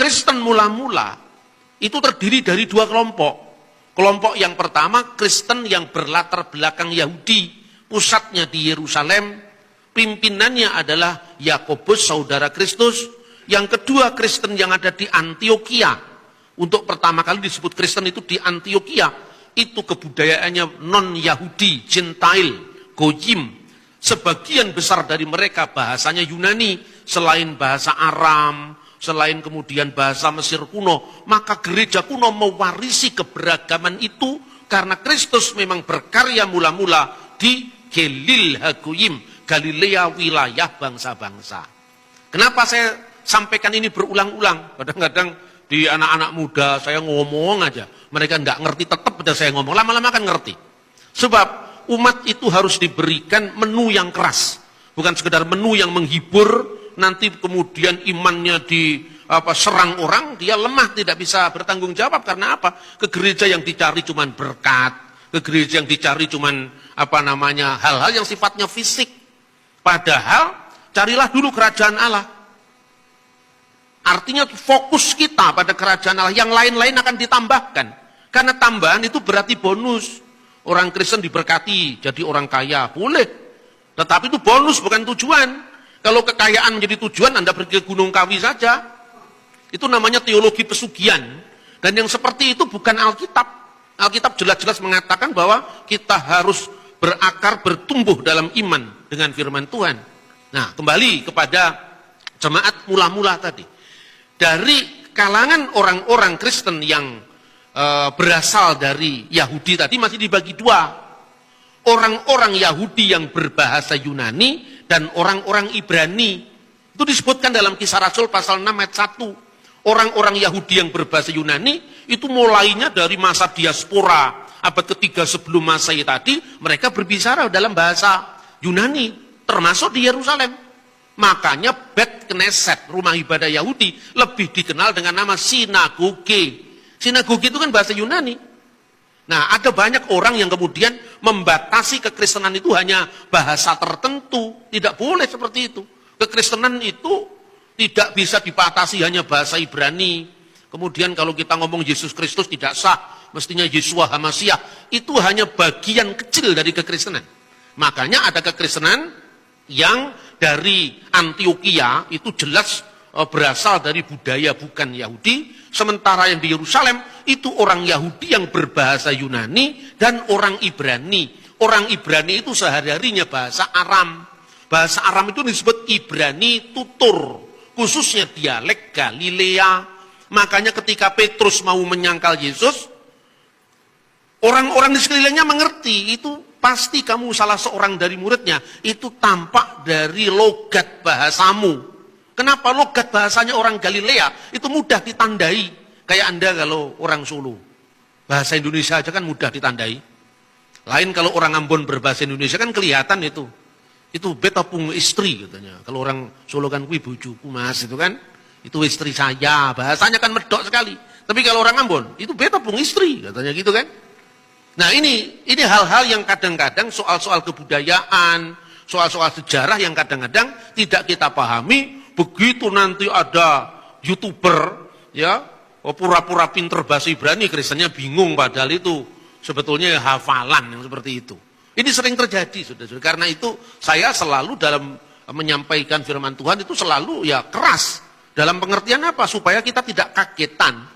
Kristen mula-mula itu terdiri dari dua kelompok. Kelompok yang pertama, Kristen yang berlatar belakang Yahudi, pusatnya di Yerusalem, pimpinannya adalah Yakobus, saudara Kristus. Yang kedua, Kristen yang ada di Antioquia. Untuk pertama kali disebut Kristen itu di Antioquia, itu kebudayaannya non-Yahudi, Gentile, Goyim. Sebagian besar dari mereka bahasanya Yunani, selain bahasa Aram, selain kemudian bahasa Mesir kuno. Maka gereja kuno mewarisi keberagaman itu karena Kristus memang berkarya mula-mula di Galil Hagoyim, Galilea wilayah bangsa-bangsa. Kenapa saya sampaikan ini berulang-ulang? Kadang-kadang di anak-anak muda saya ngomong aja, mereka nggak ngerti, tetap pada saya ngomong, lama-lama kan ngerti. Sebab umat itu harus diberikan menu yang keras, bukan sekedar menu yang menghibur, nanti kemudian imannya serang orang, dia lemah, tidak bisa bertanggung jawab. Karena apa? Ke gereja yang dicari cuman berkat, ke gereja yang dicari cuman hal-hal yang sifatnya fisik. Padahal carilah dulu kerajaan Allah. Artinya fokus kita pada kerajaan Allah, yang lain-lain akan ditambahkan. Karena tambahan itu berarti bonus. Orang Kristen diberkati jadi orang kaya, boleh. Tetapi itu bonus, bukan tujuan. Kalau kekayaan menjadi tujuan, Anda pergi ke Gunung Kawi saja. Itu namanya teologi pesugihan. Dan yang seperti itu bukan Alkitab. Alkitab jelas-jelas mengatakan bahwa kita harus berakar, bertumbuh dalam iman dengan firman Tuhan. Nah, kembali kepada jemaat mula-mula tadi. Dari kalangan orang-orang Kristen yang berasal dari Yahudi tadi masih dibagi dua. Orang-orang Yahudi yang berbahasa Yunani dan orang-orang Ibrani. Itu disebutkan dalam Kisah Rasul pasal 6 ayat 1. Orang-orang Yahudi yang berbahasa Yunani itu mulainya dari masa diaspora abad ketiga sebelum Masehi tadi, mereka berbicara dalam bahasa Yunani, termasuk di Yerusalem. Makanya Bet Knesset, rumah ibadah Yahudi, lebih dikenal dengan nama sinagoge. Sinagoge itu kan bahasa Yunani. Nah, ada banyak orang yang kemudian membatasi kekristenan itu hanya bahasa tertentu. Tidak boleh seperti itu. Kekristenan itu tidak bisa dibatasi hanya bahasa Ibrani. Kemudian kalau kita ngomong Yesus Kristus tidak sah, mestinya Yeshua HaMashiach. Itu hanya bagian kecil dari kekristenan. Makanya ada kekristenan yang dari Antioquia itu jelas berasal dari budaya bukan Yahudi. Sementara yang di Yerusalem itu orang Yahudi yang berbahasa Yunani dan orang Ibrani. Orang Ibrani itu sehari-harinya bahasa Aram. Bahasa Aram itu disebut Ibrani tutur, khususnya dialek Galilea. Makanya ketika Petrus mau menyangkal Yesus, orang-orang di sekelilingnya mengerti, itu pasti kamu salah seorang dari muridnya. Itu tampak dari logat bahasamu. Kenapa? Logat bahasanya orang Galilea itu mudah ditandai. Kayak Anda kalau orang Solo, bahasa Indonesia aja kan mudah ditandai. Lain kalau orang Ambon berbahasa Indonesia kan kelihatan itu. Itu beta pung istri katanya. Kalau orang Solo kan kui bojoku mas, itu kan. Itu istri saya, bahasanya kan medok sekali. Tapi kalau orang Ambon, itu beta pung istri katanya gitu kan. Nah ini hal-hal yang kadang-kadang soal-soal kebudayaan, soal-soal sejarah yang kadang-kadang tidak kita pahami. Begitu nanti ada YouTuber ya pura-pura pinter bahasa Ibrani, Kristennya bingung padahal itu sebetulnya hafalan yang seperti itu. Ini sering terjadi, saudara-saudara. Karena itu saya selalu dalam menyampaikan firman Tuhan itu selalu ya keras. Dalam pengertian apa? Supaya kita tidak kagetan.